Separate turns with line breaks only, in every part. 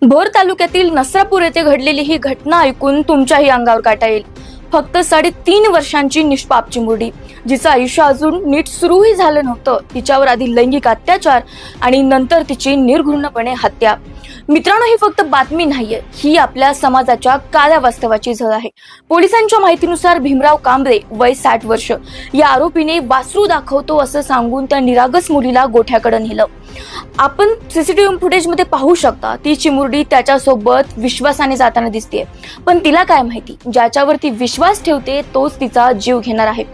भोर तालुक्यातील नसरापूर येथे घडलेली ही घटना ऐकून तुमच्याही अंगावर काटा येईल। फक्त 3.5 वर्षांची निष्पाप चिमुरडी, जिचं आयुष्य अजून नीट सुरूही झालं नव्हतं, तिच्यावर आधी लैंगिक अत्याचार आणि नंतर तिची निर्घृणपणे हत्या। मित्रांनो, ही फक्त बातमी नाहीये, ही आपल्या समाजाच्या काळ्या वास्तवाची झळ आहे। पोलिसांच्या माहितीनुसार भीमराव कांबळे, वय 60 वर्ष, या आरोपीने वासरू दाखवतो असं सांगून त्या निरागस मुलीला गोठ्याकडे नेलं। आपण सीसीटीव्ही फुटेज मध्ये पाहू शकता, ती चिमुरडी त्याच्यासोबत विश्वासाने जाताना दिसते, पण तिला काय माहिती, ज्याच्यावर ती विश्वास ठेवते तोच तिचा जीव घेणार आहे।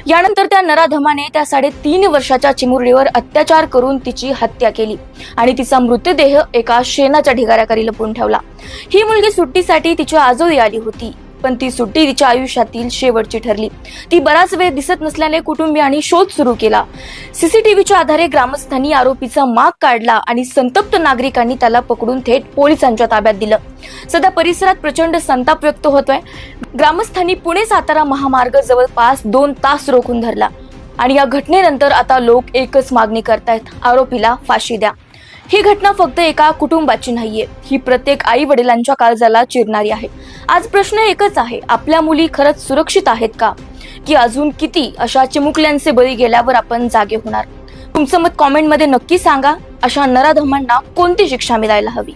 यानंतर त्या नराधमाने त्या 3.5 वर्षाच्या चिमुरडीवर अत्याचार करून तिची हत्या केली आणि तिचा मृतदेह एका शेणाच्या ढिगाऱ्याखाली लपवून ठेवला। ही मुलगी सुट्टीसाठी तिच्या आजोळी आली होती, पण ती सुट्टी तिच्या आयुष्यातील शेवटची ठरली। ती बराच वेळ दिसत नसल्याने कुटुंबियांनी शोध सुरू केला। सीसीटीव्हीच्या आधारे ग्रामस्थांनी आरोपीचा माग काढला आणि संतप्त नागरिकांनी त्याला पकडून थेट पोलिसांच्या ताब्यात दिलं। सध्या परिसरात प्रचंड संताप व्यक्त होतोय। ग्रामस्थांनी पुणे सातारा महामार्ग जवळपास 2 तास रोखून धरला आणि या घटनेनंतर आता लोक एकच मागणी करतायत, आरोपीला फाशी द्या। ही घटना फक्त एका कुटुंबाची नाहीये, ही प्रत्येक आई वडिलांच्या काळजाला चिरणारी आहे। आज प्रश्न एकच आहे, आपल्या मुली खरंच सुरक्षित आहेत का, की अजून किती अशा चिमुकल्यांचे बळी गेल्यावर आपण जागे होणार? तुमचं मत कॉमेंट मध्ये नक्की सांगा। अशा नराधमांना कोणती शिक्षा मिळायला हवी?